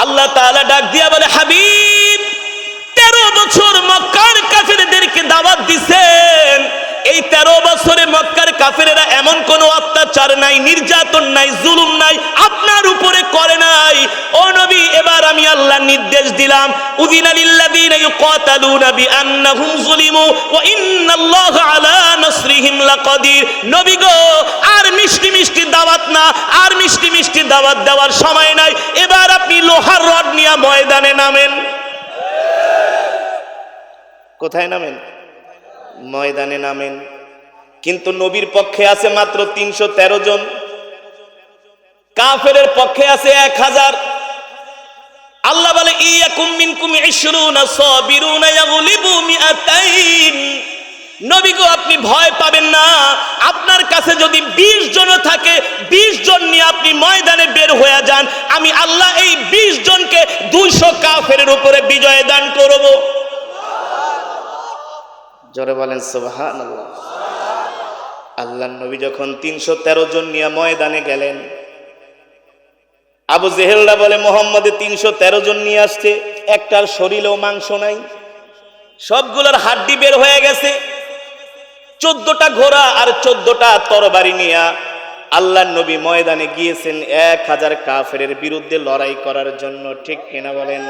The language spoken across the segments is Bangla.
আল্লাহ তাআলা ডাক দিয়া বলে, হাবিব 13 বছর মক্কার কাফেরদেরকে দাওয়াত দিছেন। এই 13 বছরে মক্কার কাফেরেরা এমন কোন অত্যাচার নাই, নির্যাতন নাই, জুলুম নাই আপনার উপরে করে নাই। ও নবী, এবার আমি আল্লাহ নির্দেশ দিলাম, উযিনা লিল্লাযীনা ইউকাতালুনা বিআন্নাহুম যুলিমু ওয়া ইন্নাল্লাহা আলা নাসরিহিম লাকাদির। নবী গো, আর মিষ্টি মিষ্টি দাওয়াত না, আর মিষ্টি মিষ্টি দাওয়াত দেওয়ার সময় নাই। এবার আপনি লোহার রড নিয়ে ময়দানে নামেন। কোথায় নামেন? ময়দানে নামেন। কিন্তু নবীর পক্ষে আছে মাত্র 313 জন, কাফেরের পক্ষে আছে 1000। আল্লাহ বলে, ইয়াকুম মিনকুম 20 সাবিরুনা ইয়াগলিবু 200। নবী গো, আপনি ভয় পাবেন না। আপনার কাছে যদি 20 জন থাকে, 20 জন নিয়ে আপনি ময়দানে বের হয়ে যান, আমি আল্লাহ এই 20 জনকে 200 কাফেরের উপরে বিজয় দান করব। জোরে বলেন সুবহানাল্লাহ। আল্লাহর নবী যখন 313 জন নিয়ে ময়দানে গেলেন, আবু জেহেলরা বলে, মুহাম্মদে 313 জন নিয়ে আসছে, একটার শরীরেও মাংস নাই, সবগুলোর হাড্ডি বের হয়ে গেছে। 14টা ঘোড়া আর 14টা তরবারি নিয়ে আল্লাহর নবী ময়দানে গিয়েছেন 1000 কাফেরের বিরুদ্ধে লড়াই করার জন্য। ঠিক কিনা বলেন?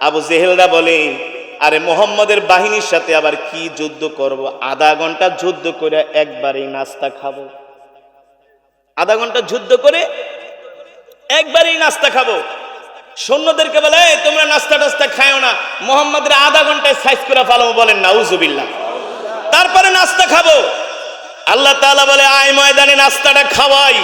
আবু জেহেলরা বলে, আরে মুহাম্মদের বাহিনীর সাথে আবার কি যুদ্ধ করব? আধা ঘন্টা যুদ্ধ করে একবারই নাস্তা খাবো। আধা ঘন্টা যুদ্ধ করে একবারই নাস্তা খাবো। সৈন্যদেরকে বলে, তোমরা নাস্তা টাস্তা খাও না, মুহাম্মদের আধা ঘন্টায় সাইজ করে ফেলাবো। বলেন নাউজুবিল্লাহ। তারপরে নাস্তা খাবো। আল্লাহ তাআলা বলে, আয় ময়দানে নাস্তাটা খাওয়াই।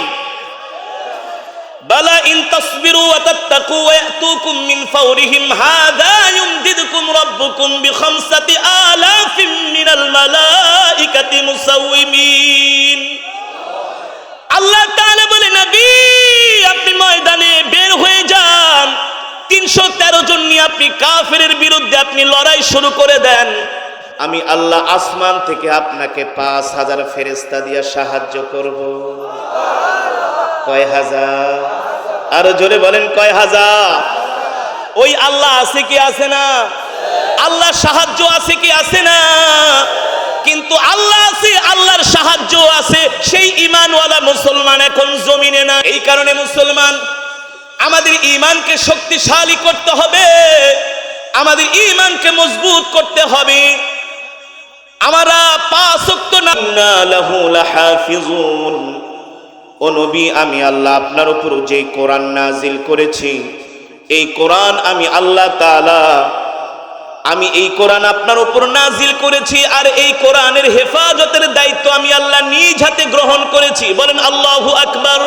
বালা ইন তাসবিরু ওয়া তাত্তাকু ওয়া ইয়াতুকুম মিন ফাওরিহিম হাযা ইউমদিদকুম রাব্বুকুম বিখামসাতি আলাফিন মিনাল মালাইকাতি মুসাউইমিন। আল্লাহ তাআলা বলে, নবী আপনি ময়দানে বের হয়ে যান, 313 জন নিয়ে আপনি কাফেরের বিরুদ্ধে আপনি লড়াই শুরু করে দেন। আমি আল্লাহ আসমান থেকে আপনাকে 5000 ফেরেশতা দিয়ে সাহায্য করব। কয় হাজার? আরো জোরে বলেন, কয় হাজার? ওই আল্লাহ আছে কি আছে না? আল্লাহ সাহায্য আছে কি আছে না? কিন্তু আল্লাহ আছে, আল্লাহর সাহায্য আছে, সেই ঈমানওয়ালা মুসলমান এখন জমিনে না। এই কারণে মুসলমান, আমাদের ঈমানকে শক্তিশালী করতে হবে, আমাদের ঈমানকে মজবুত করতে হবে। আমরা 5 ওয়াক্ত নামাজ লাহু লাহাফিজুন। ও নবী, আমি আল্লাহ আপনার উপর যে কোরআন নাজিল করেছি, এই কোরআন আমি আল্লাহ তাআলা, আমি এই কোরআন আপনার উপর নাজিল করেছি, আর এই কোরআনের হেফাজতের দায়িত্ব আমি আল্লাহ নিজ হাতে গ্রহণ করেছি। বলেন আল্লাহু আকবার।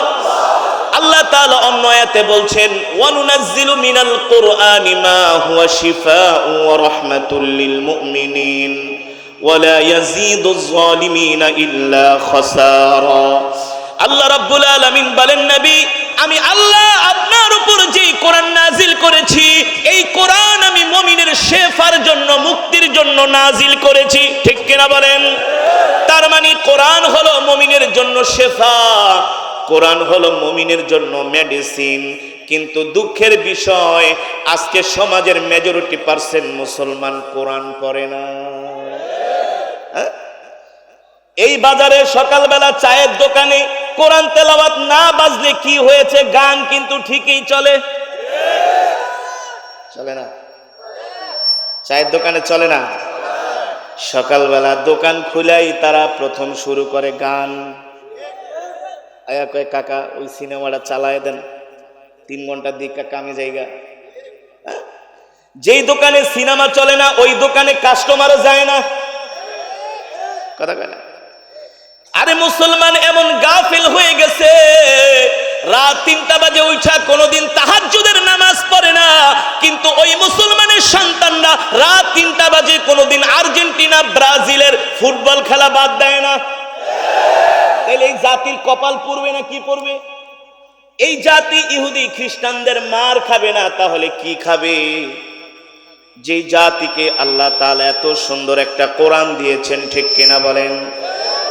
আল্লাহ তাআলা অন্য আয়াতে বলছেন, ওয়া নুনাজ্জিলু মিনাল কুরআনি মা হুয়া শিফাউ ওয়া রাহমাতুল লিল মুমিনিন ওয়া লা ইয়াজিদুজ যালিমিনা ইল্লা খাসারা। আল্লাহ রাব্বুল আলামিন বলেন, নবী আমি আল্লাহ আপনার উপর যে কোরআন নাজিল করেছি, এই কোরআন আমি মুমিনের শেফার জন্য, মুক্তির জন্য নাজিল করেছি। ঠিক কিনা বলেন? তার মানে কোরআন হলো মুমিনের জন্য শেফা, কোরআন হলো মুমিনের জন্য মেডিসিন। কিন্তু দুঃখের বিষয়, আজকে সমাজের মেজরিটি পার্সেন্ট মুসলমান কোরআন পড়ে না। এই বাজারে সকালবেলা চায়ের দোকানে কোরআন তেলাওয়াত না বাজলে কি হয়েছে? গান কিন্তু ঠিকই চলে, চলে না? চায়ের দোকানে চলে না? সকালবেলা দোকান খুলাই তারা প্রথম শুরু করে গান। আয়া কয়, কাকা ওই সিনেমাটা চালায় দেন, 3 ঘন্টার দিক কাকা আমি জায়গা। যেই দোকানে সিনেমা চলে না, ওই দোকানে কাস্টমারও যায় না। কথা কয় না? আরে মুসলমান এমন গাফিল হয়ে গেছে, রাত 3টা বাজে উঠা কোনোদিন তাহাজ্জুদের নামাজ পড়ে না, কিন্তু ওই মুসলমানের সন্তানরা রাত 3টা বাজে কোনোদিন আর্জেন্টিনা ব্রাজিলের ফুটবল খেলা বাদ দেয় না। তাহলে এই জাতির কপাল পড়বে না কি পড়বে? এই জাতি ইহুদি খ্রিস্টানদের মার খাবে না, তাহলে কি খাবে? যে জাতিকে আল্লাহ তাআলা এত সুন্দর একটা কোরআন দিয়েছেন। ঠিক কিনা বলেন?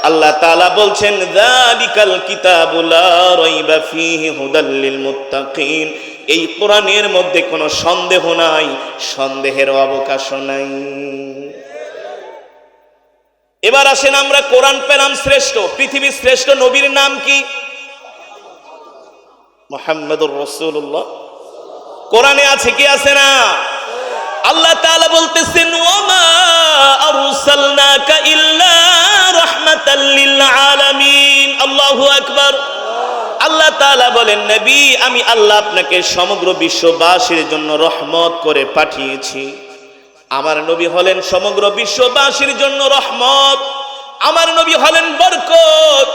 আল্লাহ তাআলা বলছেন, যালিকাল কিতাবু লা রাইবা ফীহি হুদাল লিল মুত্তাকিন। এই কোরআনের মধ্যে কোনো সন্দেহ নাই, সন্দেহের অবকাশও নাই। এবার আসেন, আমরা কোরআন পেলাম শ্রেষ্ঠ, পৃথিবীর শ্রেষ্ঠ নবীর নাম কি? মুহাম্মদুর রাসূলুল্লাহ। কোরআনে আছে কি আছে না? আল্লাহ তাআলা বলতেছেন, ওয়ামা আরসালনাকা ইল্লা রাহমাতাল লিল আলামিন। আল্লাহু আকবার। আল্লাহ তাআলা বলেন, নবী আমি আল্লাহ আপনাকে সমগ্র বিশ্ববাসীর জন্য রহমত করে পাঠিয়েছি। আমার নবী হলেন সমগ্র বিশ্ববাসীর জন্য রহমত, আমার নবী হলেন বরকত,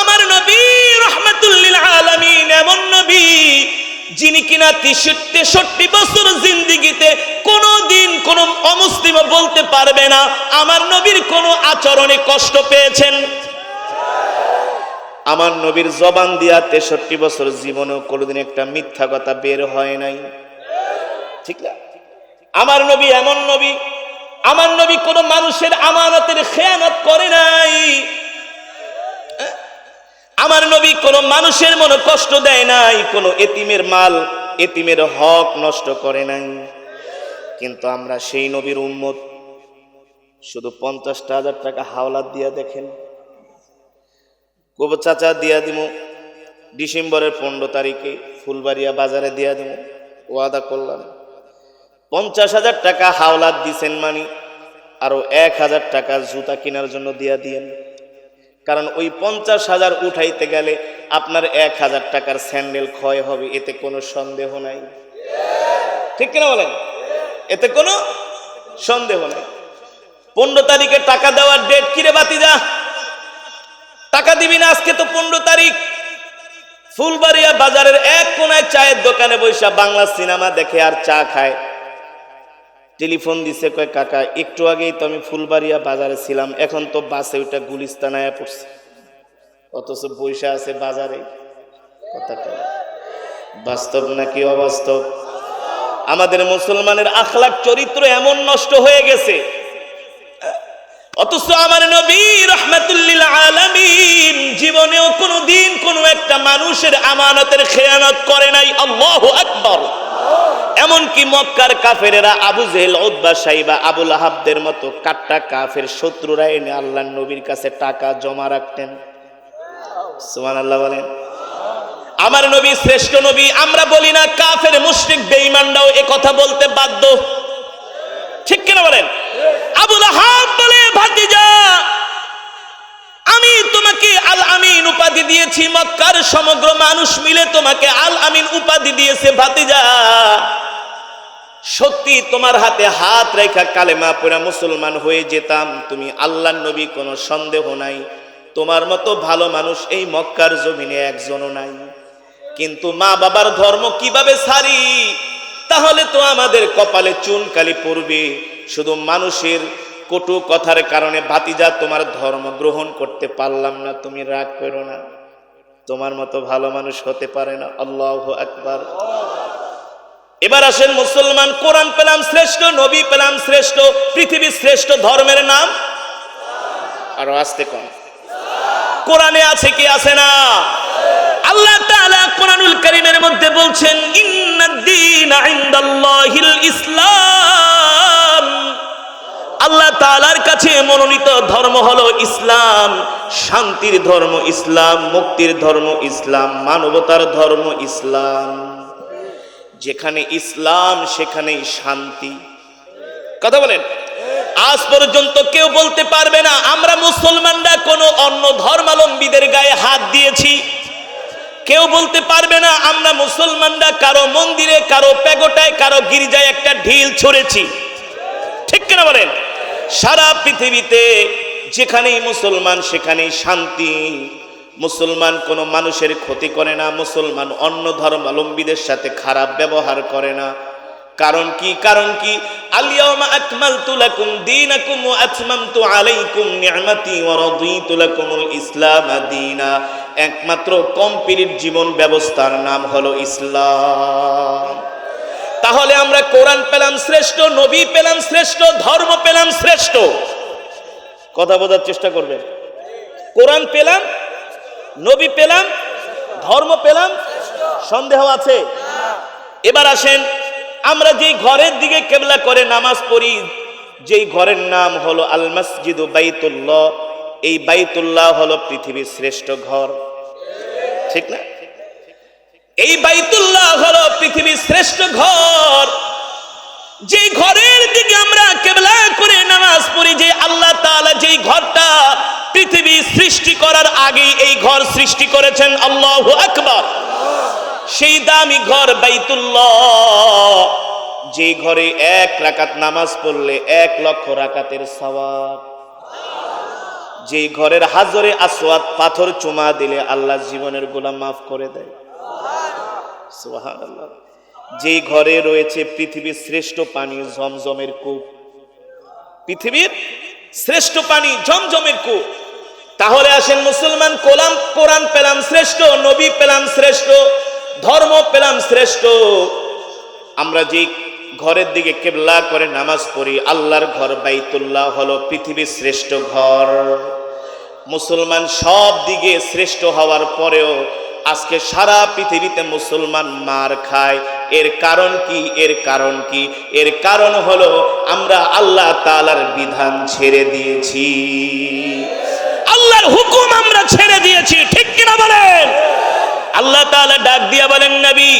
আমার নবী রাহমাতুল লিল আলামিন। এমন নবী যিনি কিনা 63 বছর জিন্দেগিতে কোনোদিন কোন অমুসলিম বলতে পারবে না আমার নবীর কোন আচরণে কষ্ট পেয়েছেন। আমার নবীর জবান দিয়া 63 বছর জীবনেও কোনোদিন একটা মিথ্যা কথা বের হয় নাই, ঠিক না? আমার নবী এমন নবী, আমার নবী কোন মানুষের আমানতের খেয়ানত করে নাই, আমার নবী কোন মানুষের মনে কষ্ট দেয় নাই, কোন এতিমের মাল এতিমের হক নষ্ট করে নাই। কিন্তু আমরা সেই নবীর উম্মত, শুধু 50,000 টাকা হাওলাত দিয়া দেখেন, গোবর চাচা দিয়া দিব ডিসেম্বরের 15 তারিখে ফুলবাড়িয়া বাজারে দিয়া দিব, ওয়াদা করলাম। 50,000 টাকা হাওলাত দিছেন মানে আরো 1,000 টাকা জুতা কেনার জন্য দিয়া দিয়েন, কারণ ওই 50,000 উঠাইতে গেলে আপনার 1,000 টাকার স্যান্ডেল ক্ষয় হবে, এতে কোনো সন্দেহ নাই, ঠিক কিনা বলেন? এতে কোনো সন্দেহ নাই। 15 তারিখে টাকা দেওয়ার ডেট, কিরে বাতিজা টাকা দিবি না? আজকে তো 15 তারিখ। ফুলবাড়িয়া বাজারের এক কোনায় চায়ের দোকানে বৈশা বাংলা সিনেমা দেখে আর চা খায়। টেলিফোন দিছে, কয় কাকা একটু আগেই তো আমি ফুলবাড়িয়া বাজারে ছিলাম, এখন তো বাসে ওইটা গুলিস্তানায় পড়ছে, অথচ বৈশা আছে বাজারে। কথাটা বাস্তব নাকি অবাস্তব? আমাদের মুসলমানের আখলাক চরিত্র এমন নষ্ট হয়ে গেছে, অথচ আমার নবী রাহমাতুল লিল আলামিন জীবনেও কোনোদিন কোনো একটা মানুষের আমানতের খেয়ানত করে নাই। আল্লাহু আকবার। এমনকি মক্কার কাফেরেরা আবু জেহেল, উতবা, সাইবা, আবু লাহাবদের মতো কাট্টা কাফের শত্রুরা এনে আল্লাহর নবীর কাছে টাকা জমা রাখতেন। সুবহানাল্লাহ বলেন। আমার নবী শ্রেষ্ঠ নবী, আমরা বলি না? কাফের মুশরিক বেঈমানরাও এ কথা বলতে বাধ্য, ঠিক কিনা বলেন? আবু লাহাব বলে, ভাতিজা আমি তোমাকে আল আমিন উপাধি দিয়েছি, মক্কার সমগ্র মানুষ মিলে তোমাকে আল আমিন উপাধি দিয়েছে। ভাতিজা সত্যি তোমার হাতে হাত রেখা কালেমা পড়া মুসলমান হয়ে যেতাম, তুমি আল্লাহর নবী, কোনো সন্দেহ নাই। তোমার মতো ভালো মানুষ এই মক্কার জমিনে একজনও নাই। কিন্তু মা বাবার ধর্ম কিভাবে ছাড়ি? তাহলে তো আমাদের কপালে চুনকালি পড়বে। শুধু মানুষের কটু কথার কারণে ভাতিজা তোমার ধর্ম গ্রহণ করতে পারলাম না, তুমি রাগ করো না, তোমার মতো ভালো মানুষ হতে পারে না। আল্লাহু আকবার। এবার আসেন মুসলমান, কোরআন পেলাম শ্রেষ্ঠ, নবী পেলাম শ্রেষ্ঠ, পৃথিবীর শ্রেষ্ঠ ধর্মের নাম আরো আসতে কম। কোরআনে আছে কি আছে না? আল্লাহ তাআলা কোরআনুল কারীমের মধ্যে বলছেন, ইন্নাদ-দীনা ইনদাল্লাহিল ইসলাম। আল্লাহ তাআলার কাছে মনোনীত ধর্ম হলো ইসলাম, শান্তির ধর্ম ইসলাম, মুক্তির ধর্ম ইসলাম, মানবতার ধর্ম ইসলাম। যেখানে ইসলাম সেখানেই শান্তি। কথা বলেন। আজ পর্যন্ত কেউ বলতে পারবে না আমরা মুসলমানরা কোনো অন্য ধর্মাবলম্বীদের গায়ে হাত দিয়েছি। কেউ বলতে পারবে না আমরা মুসলমানরা কারো মন্দিরে, কারো প্যাগোটায়, কারো গির্জায় একটা ঢিল ছুঁড়েছি, ঠিক কিনা বলেন? সারা পৃথিবীতে যেখানেই মুসলমান সেখানেই শান্তি। মুসলমান কোনো মানুষের ক্ষতি করে না, মুসলমান অন্য ধর্মাবলম্বীদের সাথে খারাপ ব্যবহার করে না। কারণ কি? কারণ কি? আল-ইয়াওমা আকমালতু লাকুম দীনাকুম ওয়া আতমামতু আলাইকুম নি'মাতি ওয়া রাদিতু লাকুমুল ইসলাম দীনা। একমাত্র কমপ্লিট জীবন ব্যবস্থার নাম হলো ইসলাম। তাহলে আমরা কোরআন পেলাম শ্রেষ্ঠ, নবী পেলাম শ্রেষ্ঠ, ধর্ম পেলাম শ্রেষ্ঠ। কথা বোঝার চেষ্টা করবেন। কোরআন পেলাম, নবী পেলাম, ধর্ম পেলাম, সন্দেহ আছে? এবার আসেন, আমরা যেই ঘরের দিকে কেবলা করে নামাজ পড়ি, যেই ঘরের নাম হলো আল মসজিদু বাইতুল্লাহ, এই বাইতুল্লাহ হলো পৃথিবীর শ্রেষ্ঠ ঘর, ঠিক না? এই বাইতুল্লাহ হলো পৃথিবীর শ্রেষ্ঠ ঘর। যে ঘরের দিকে আমরা কেবলা করে নামাজ পড়ি, যে আল্লাহ তাআলা যেই ঘরটা পৃথিবী সৃষ্টি করার আগে এই ঘর সৃষ্টি করেছেন, আল্লাহু আকবার, সেই দামি ঘর বাইতুল্লাহ, যে ঘরে 1 রাকাত নামাজ পড়লে 1 লক্ষ রাকাতের সওয়াব, যে ঘরের হাজরে আসওয়াদ পাথর চুমা দিলে আল্লাহ জীবনের গুনাহ মাফ করে দেয়, সুবহানাল্লাহ। যে ঘরে রয়েছে পৃথিবীর শ্রেষ্ঠ পানি জমজমের কূপ, পৃথিবীর শ্রেষ্ঠ পানি জমজমের কূপ। তাহলে আসেন মুসলমান, কোরআন পেলাম শ্রেষ্ঠ, নবী পেলাম শ্রেষ্ঠ, ধর্ম পেলাম শ্রেষ্ঠ। আমরা যে ঘরের দিকে কেবলা করে নামাজ পড়ি, আল্লাহর ঘর বাইতুল্লাহ হলো পৃথিবীর শ্রেষ্ঠ ঘর। মুসলমান সব দিকে শ্রেষ্ঠ হওয়ার পরেও আজকে সারা পৃথিবীতে মুসলমান মার খায়। এর কারণ কি? এর কারণ হলো আমরা আল্লাহ তাআলার বিধান ছেড়ে দিয়েছি, আল্লাহর হুকুম আমরা ছেড়ে দিয়েছি, ঠিক কিনা বলেন? আল্লাহ তাআলা ডাক দিয়া বলেন, নবী,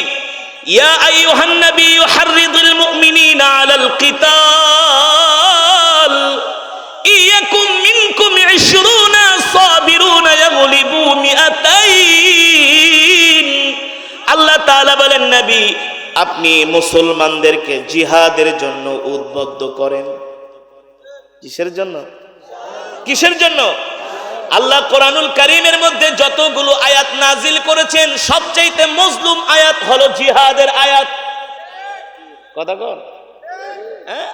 ইয়া আইয়ুহান নবী হাররিদুল মুমিনিনা আলাল কিতাল ইয়াকুম মিনকুম 20 সাবিরুনা ইয়াগলিবু মিআতাইন। আল্লাহ তাআলা বলেন, নবী, আপনি মুসলমানদেরকে জিহাদের জন্য উদ্বুদ্ধ করেন। কিসের জন্য? আল্লাহ কোরআনুল কারীমের মধ্যে যতগুলো আয়াত নাজিল করেছেন, সবচাইতে মজলুম আয়াত হলো জিহাদের আয়াত। কথা কর, হ্যাঁ?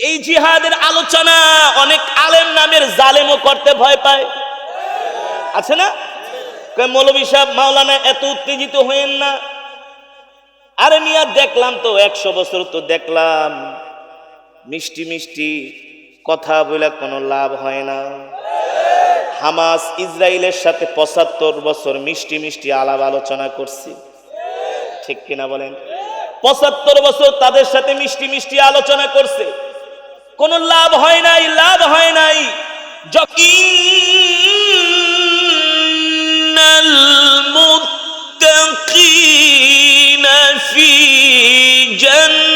এই জিহাদের আলোচনা অনেক আলেম নামের জালেমও করতে ভয় পায়, আছে না? মৌলভী সাহেব, মাওলানা, এত উত্তেজিত হয়েন না। আরে মিয়া, দেখলাম তো 100 বছর তো দেখলাম, মিষ্টি মিষ্টি কথা বলে কোনো লাভ হয় না। হামাস ইসরায়েলের সাথে 75 বছর মিষ্টি মিষ্টি আলাপ আলোচনা করছি, ঠিক কিনা বলেন? 75 বছর তাদের সাথে মিষ্টি মিষ্টি আলোচনা করছে, কোনো লাভ হয় নাই। ইন্নাল মুত্তাকিনা ফি জান্নাতিন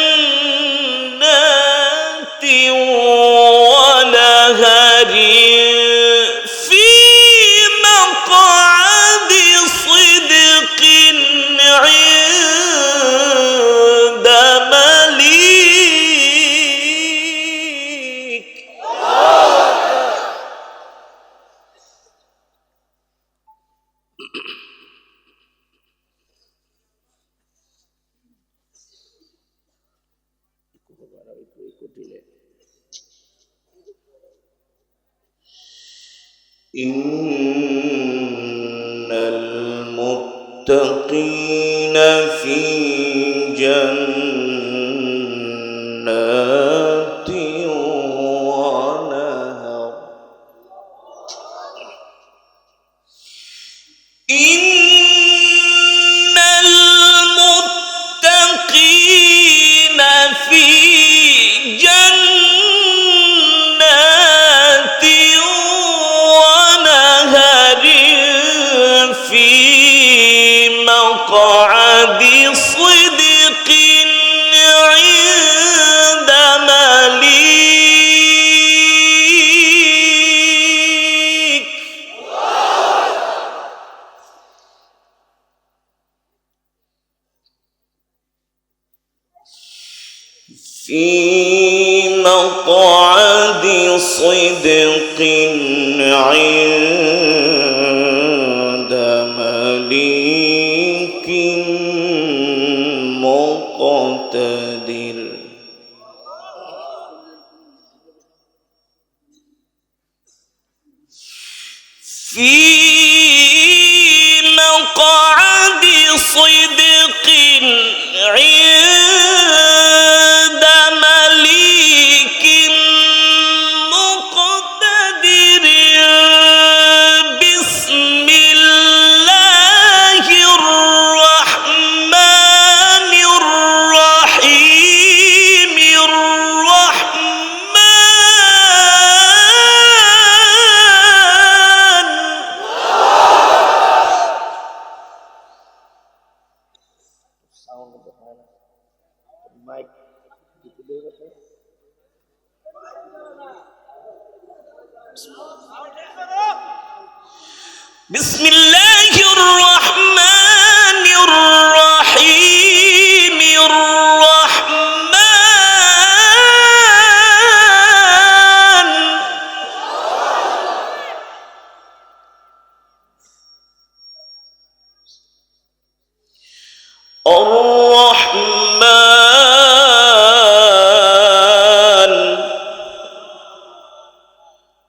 ওয়া নাহারিন ফি মাকআদি সিদকিন ইনদা মালিক। ইন্নাল মুত্তাকিনা ফি জান্নাতিন ওয়া নাহার। ইন্নাল মুত্তাকিনা ফি জান্নাতিন ওয়া নাহারিন ফি মাকআদি সিদকিন ইনদা মালিক। في مقعد صدق عند مليك مقتدر. في مقعد صدق عند مليك مقتدر. بسم الله الرحمن বিসমিল্লাহির রহমানির রহিম الرحمن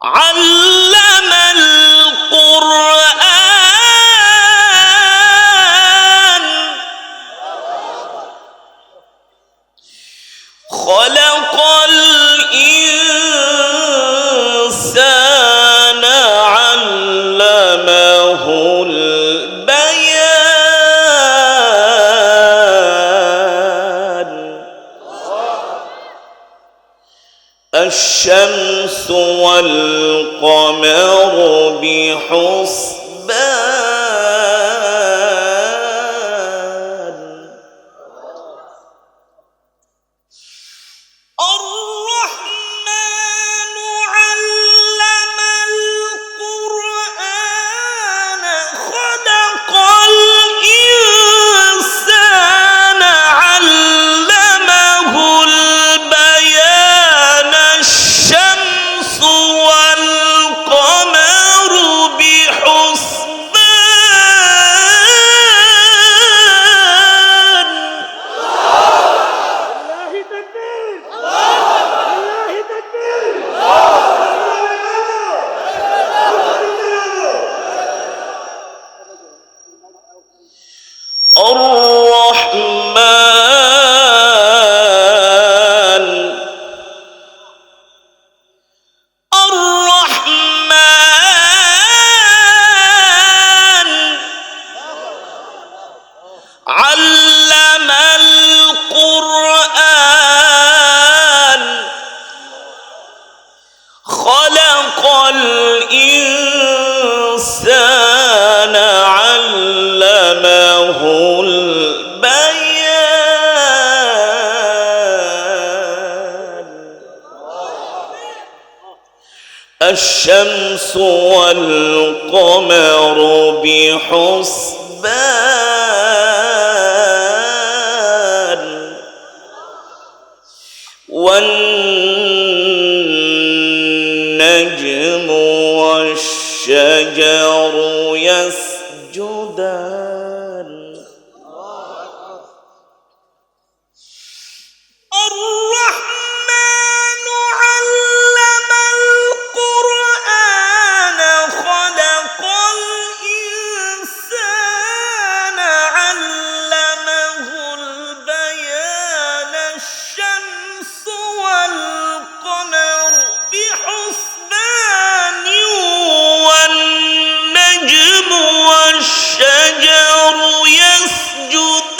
علم القرآن خلق الإنسان علمه البيان الشمس والقمر بحسبان الرحمن علم القرآن خلق الإنسان علمه البيان الشمس والقمر بحسبان الرحمن علم القرآن خلق الإنسان علمه البيان الشمس والقمر بحسبان والنجم والشجر يسجدان الرحمن علم القرآن خلق الإنسان علمه البيان الشمس والقمر بحسبان والنجم والشجر يسجدان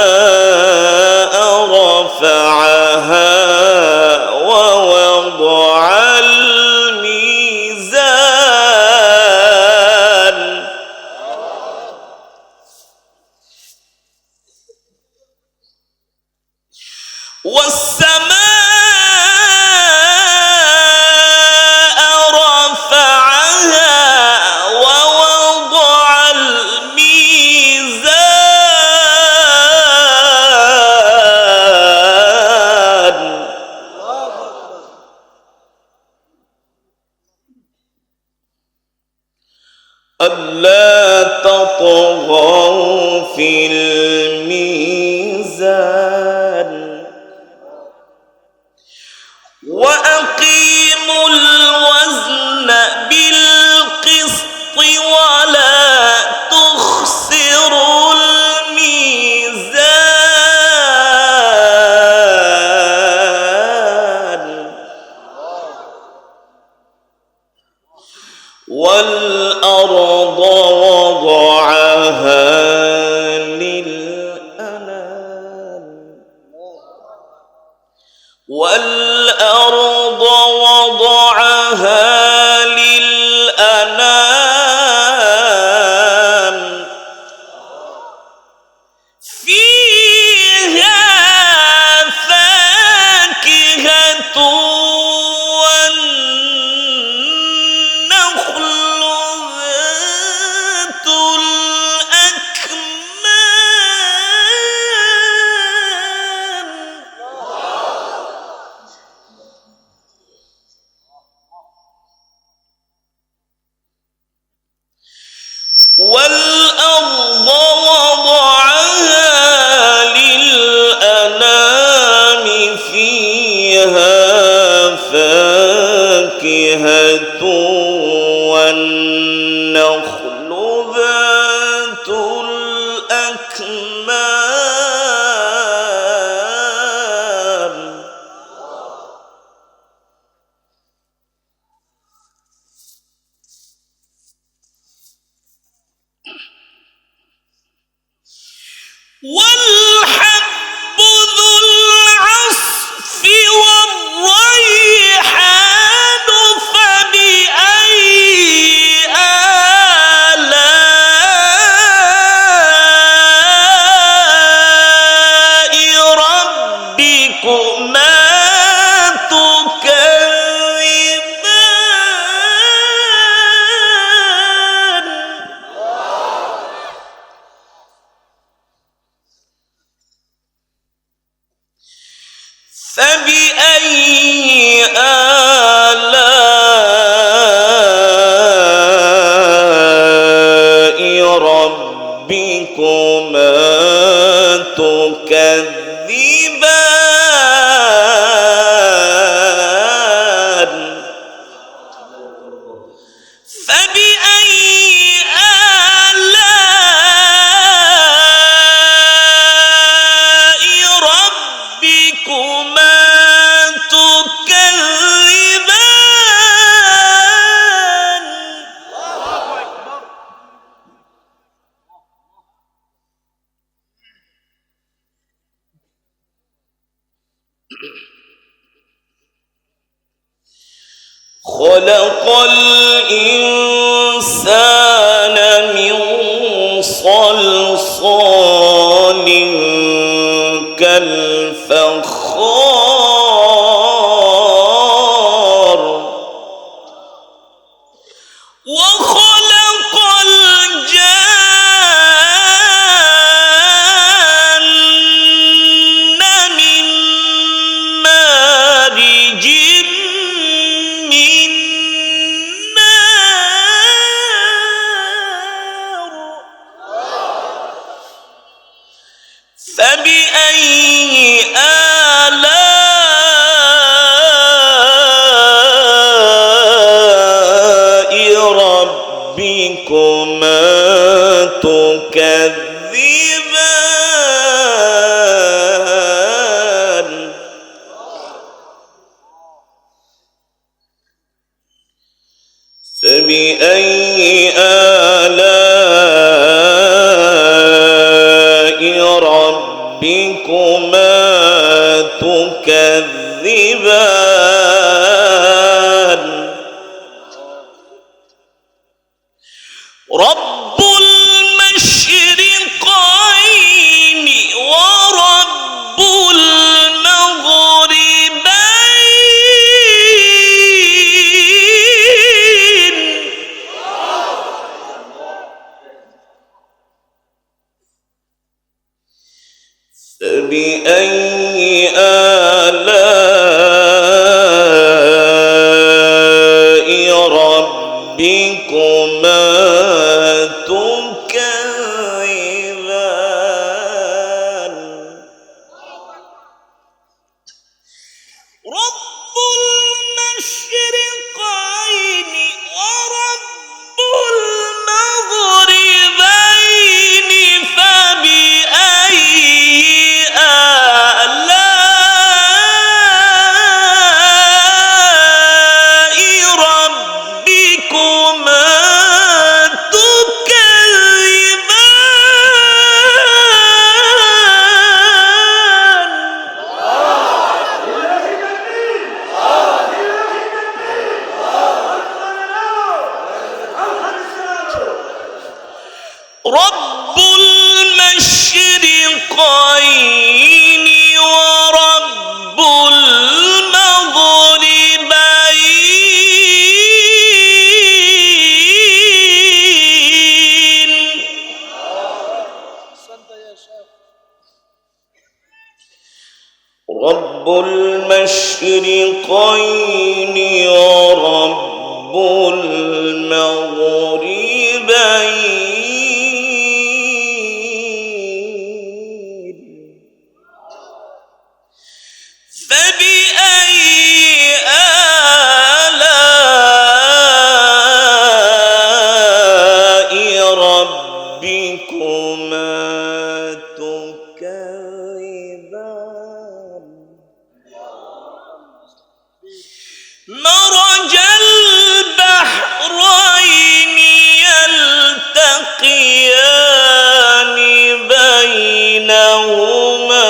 والسماء رفعها ووضع الميزان والسماء رفعها ووضع الميزان ألا تطغوا في الميزان وأقيموا الوزن بالقسط ولا تخسروا الميزان والأرض وضعها للأنام والأرض وضعها للأنام فيها فاكهة والنخل ذات الأكمام والأرض وضعها للأنام فيها فاكهة والنخل ذات الأكمام والحب ذو العصف والريحان فبأي آلاء ربكما تكذبان فبأي آلاء ربكما تكذبان فبأي آلاء ربكما تكذبان خلق الإنسان من صلصال كالفخار وخلق الجان من مارج من نار فبأي آلاء ربكما تكذبان فبأي آلاء ربكما تكذبان رب المشرقين ورب المغربين فبأي آلاء ربكما تكذبان رب المشرقين ورب المغربين فبأي آلاء رب المشرقين ورب المغربين. رب المشرقين ورب المغربين. فبأي آلاء ربكما تكذبان. مرج البحرين يلتقيان بينهما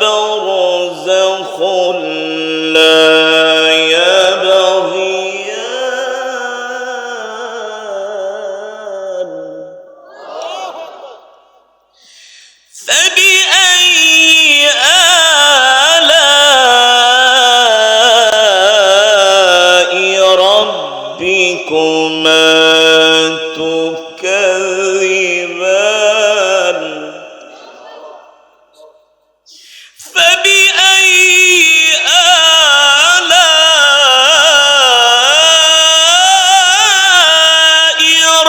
برزخ لا يبغيان. فبأي آلاء ربكما تكذبان. فبأي آلاء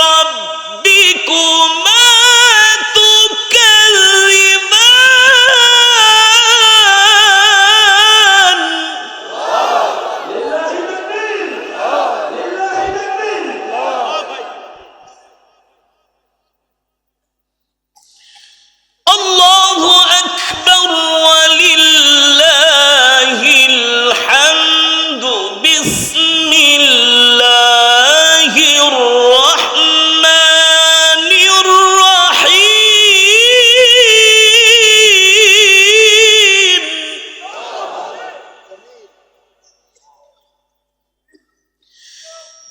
ربكما تكذبان. الله أكبر ولله الحمد. بسم الله الرحمن الرحيم.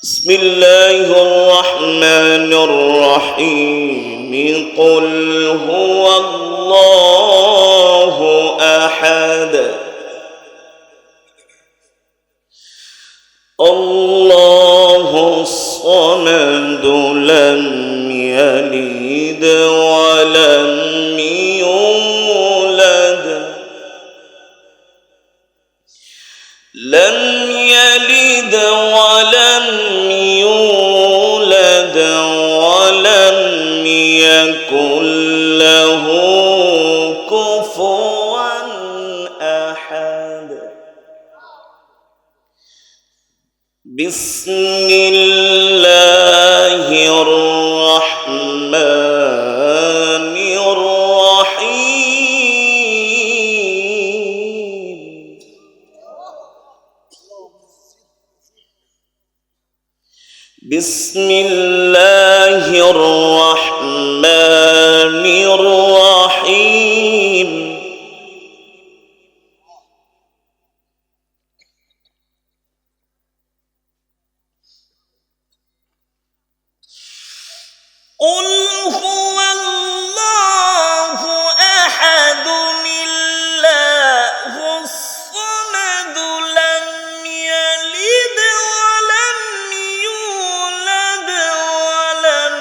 بسم الله الرحمن الرحيم. قل هو الله أحد الله الصمد لم يلد ولم يولد لم يلد ولم يولد ولم يكن له كفوا أحد. بسم الله الرحمن الرحيم. بسم الله الرحمن الرحيم. قل هو الله أحد الله الصمد لم يلد ولم يولد ولم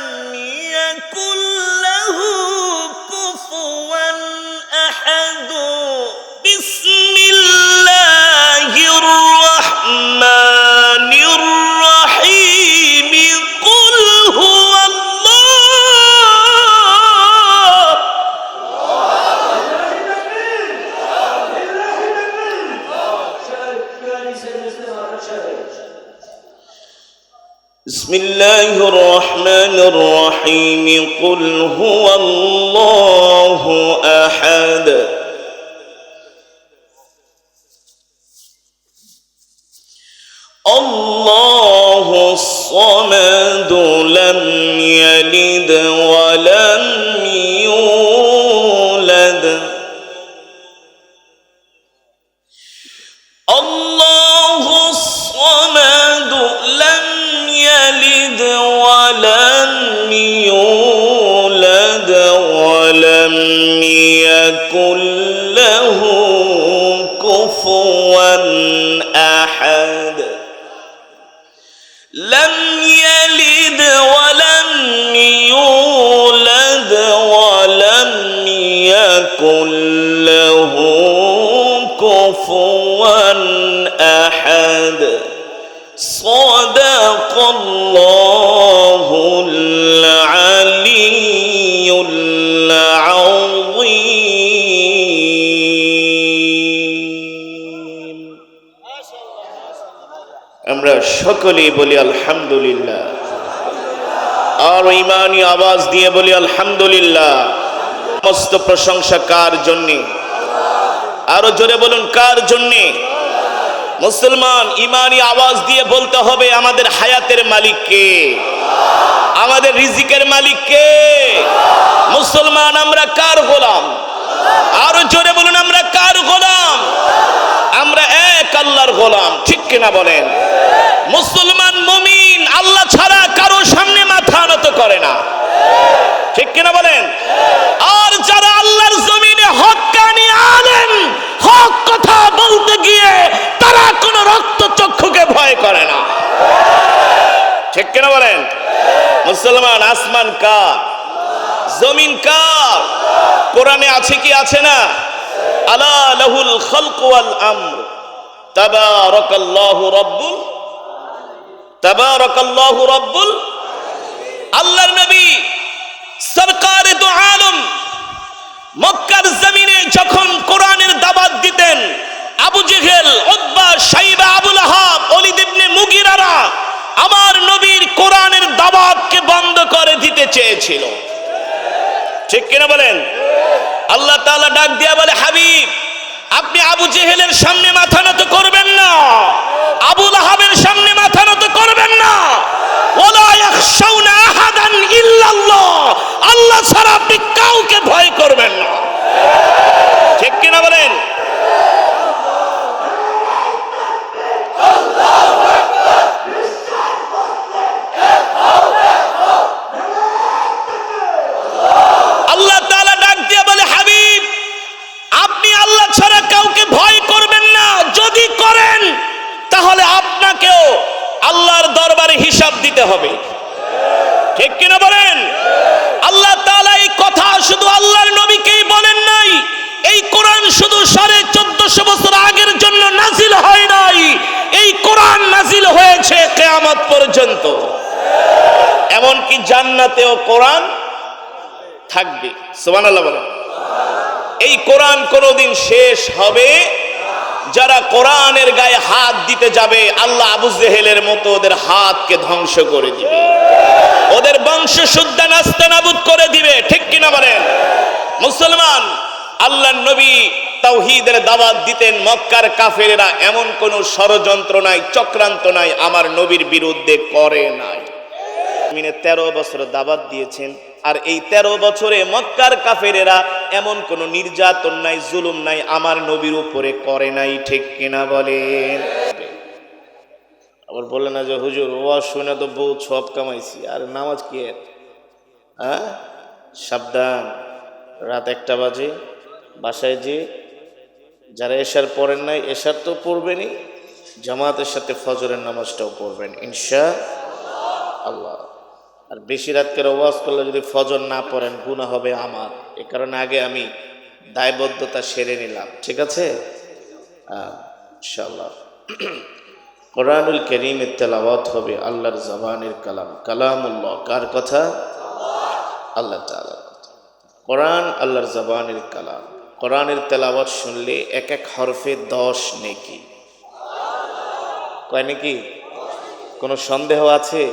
يكن له كفوا أحد. بسم الله الرحمن الرحيم. قل هو بسم الله الرحمن الرحيم. قل هو الله أحد الله الصمد لم يلد ولم يولد الله الصمد لم يلد ولم يولد يكن له كفوا أحد لم يلد ولم يولد ولم يكن له كفوا أحد صدق الله العلي العظيم আমরা সকলেই বলি আলহামদুলিল্লাহ আর ঈমানি আওয়াজ দিয়ে বলি আলহামদুলিল্লাহ সমস্ত প্রশংসা কার জন্য আরো জোরে বলুন কার জন্য মুসলমান ঈমানি আওয়াজ দিয়ে বলতে হবে আমাদের হায়াতের মালিক কে আমাদের রিজিকের মালিক কে মুসলমান আমরা কার গোলাম আরো জোরে বলুন আমরা কার গোলাম আমরা এক আল্লাহর গোলাম ঠিক কিনা বলেন মুসলমান মুমিন আল্লাহ ছাড়া কারো সামনে মাথা নত করে না ঠিক কিনা বলেন আর যারা আল্লাহর জমিনে হক্কানি আলেম হক কথা বলতে গিয়ে তারা কোনো রক্তচক্ষুকে ভয় করে না ঠিক কিনা বলেন মুসলমান আসমান কার জমিন কার কোরআনে আছে কি আছে না আলা লাহুল খালক ওয়াল আমর তাবারাকাল্লাহু রাব্বুল আল্লাহর নবী সরকারে দু আলম মক্কার জমিনে যখন কোরআনের দাওয়াত দিতেন আবু জেহেল উতবা শাইবা আবু লাহাব ওলীদ ইবনে মুগিরারা আমার নবীর কোরআনের দাওয়াতকে বন্ধ করে দিতে চেয়েছিল ঠিক কিনা বলেন আল্লাহ তাআলা ডাক দিয়া বলে হাবিব আপনি আবু জেহেলের সামনে মাথা নত করবেন না আবু লাহাবের সামনে মাথা নত করবেন না ওয়ালা ইয়াখশাউনা আহাদান ইল্লাল্লাহ আল্লাহ ছাড়া আপনি কাউকে ভয় করবেন না ঠিক কিনা বলেন আল্লাহ তাআলা ডাক দিয়ে বলে হাবিব আপনি আল্লাহ ছাড়া কাউকে ভয় করবেন না যদি করেন তাহলে আপনাকেও আল্লাহর দরবারে হিসাব দিতে হবে ঠিক কিনা বলেন আল্লাহ তাআলা এই কথা শুধু আল্লাহর নবীকেই বলেন নাই এই কোরআন শুধু 1450 বছর আগের জন্য নাজিল হয় নাই এই কোরআন নাজিল হয়েছে কিয়ামত পর্যন্ত এমনকি জান্নাতেও কোরআন থাকবে সুবহানাল্লাহ বলেন এই কোরআন কোনদিন শেষ হবে যারা কোরআনের গায়ে হাত দিতে যাবে আল্লাহ আবু জেহেলের মতো ওদের হাতকে ধ্বংস করে দিবে ওদের বংশ শুদ্ধ নাস্তানাবুদ করে দিবে ঠিক কিনা বলেন মুসলমান আল্লাহর নবী তাওহীদের দাওয়াত দিতেন মক্কার কাফেরেরা এমন কোন ষড়যন্ত্র নাই চক্রান্ত নাই আমার নবীর বিরুদ্ধে করে নাই তিনি 13 বছর দাওয়াত দিয়েছেন আর এই 13 বছরে মক্কার কাফেরেরা এমন কোন নির্যাতন নাই জুলুম নাই আমার নবীর উপরে করে নাই ঠিক কিনা বলেন আবার বলে না যে হুজুর ওয়াজ শুনে তো বহুত সব কামাইছি আর নামাজ কি এর হ্যাঁ সাবধান রাত 1টা বাজে বাসায় যে যারা এশার পড়েন নাই এশার তো পড়বেনই জামাতের সাথে ফজরের নামাজটাও পড়বেন ইনশাআল্লাহ আর বেশি রাত করে ওয়াজ করলে যদি ফজর না পড়েন গুনাহ হবে আমার এই কারণে আগে আমি দায়বদ্ধতা সেরে নিলাম ঠিক আছে ইনশাআল্লাহ কোরআনুল কারীমের তেলাওয়াত হবে আল্লাহর জবানের কালাম কালামুল্লাহ কার কথা আল্লাহ তাআলার কথা কোরআন আল্লাহর জবানের কালাম কোরআনের তেলাওয়াত শুনলে এক এক হরফে 10 নেকি কয় নাকি কোনো সন্দেহ আছে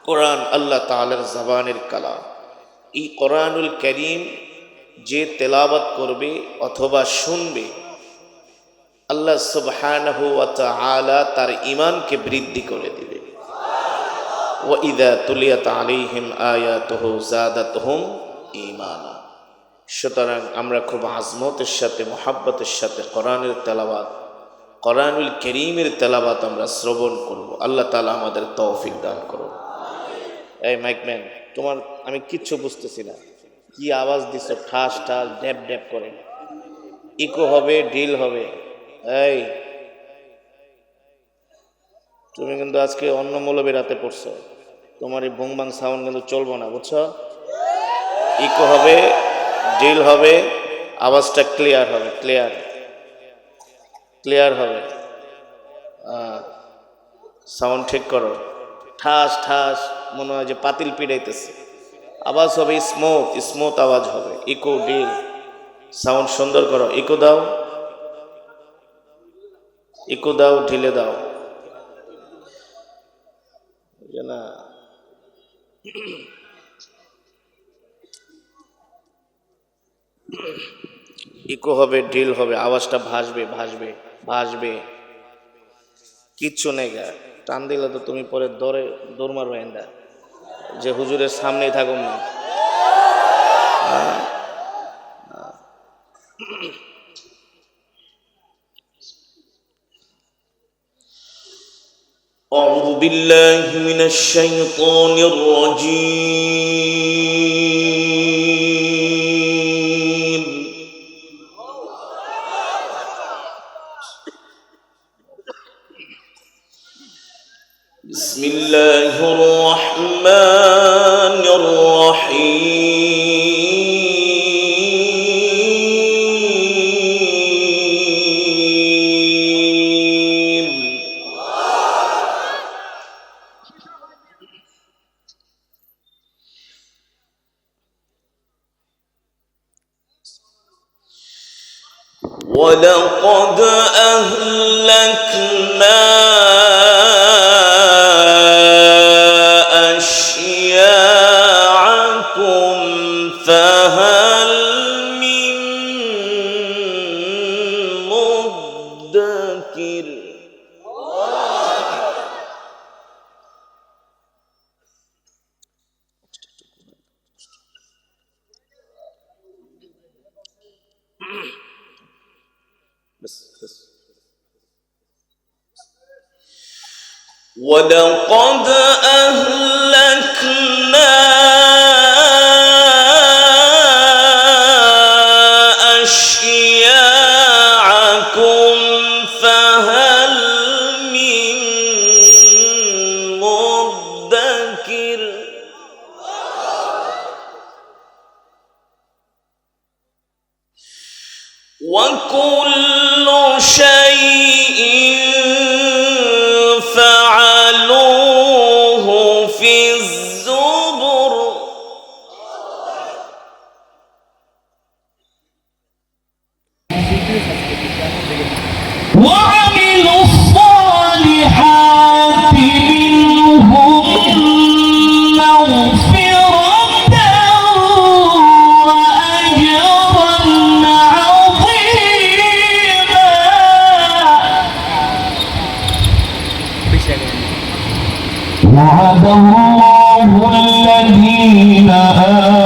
কোরআন আল্লাহ তাআলার জবানের কালাম এই কোরআনুল কারীম যে তেলাওয়াত করবে অথবা শুনবে আল্লাহ সুবহানাহু ওয়া তাআলা তার ঈমানকে বৃদ্ধি করে দিবে ওয়া ইযা তুলিয়াত আলাইহিম আয়াতুহু যাদাতুহুম ঈমানা সুতরাং আমরা খুব আজমতের সাথে মুহাব্বতের সাথে কোরআনের তেলাওয়াত কোরআনুল কারীমের তেলাওয়াত আমরা শ্রবণ করব আল্লাহ তাআলা আমাদের তৌফিক দান করুন এই মাইকম্যান তোমার আমি কিচ্ছু বুঝতেছি না কি আওয়াজ দিছো, ঠাস ঠাস ড্যাব ড্যাব করে। ইকো হবে, ডিল হবে। এই তুমি কিন্তু আজকে অন্য মৌলবী রাতে পড়ছো, তোমার এই বুংবাং সাউন্ড কিন্তু চলবো না, বুঝছো? ইকো হবে, ডিল হবে, আওয়াজটা ক্লিয়ার হবে, ক্লিয়ার ক্লিয়ার হবে। সাউন্ড ঠিক করো। ঠাস ঠাস মনে হয় যে পাতিল পিড়াইতেছে। আওয়াজ হবে স্মুথ, স্মুথ আওয়াজ হবে। ইকো ডিল সাউন্ড সুন্দর করো। ইকো দাও, ইকো দাও, ঢিলে দাও না। ইকো হবে, ঢিল হবে, আওয়াজটা ভাসবে ভাসবে ভাসবে। কিচ্ছু নেই গা, টান দিলে তো তুমি পরে দৌড় মারবে এন্ডা, যে হুজুরের সামনেই থাকুন না। أعوذ بالله من الشيطان الرجيم. بسم الله الرحمن الرحيم. ولقد أهلكنا أشياعكم فهل من مدكر. بس ولقد أهلكنا أشياعكم فهل من مدكر. وكل شيء فعلوه في الزبر. وعملوا الصالحات منهم مغفرة وأجرا عظيما. وعد الله الذين آمنوا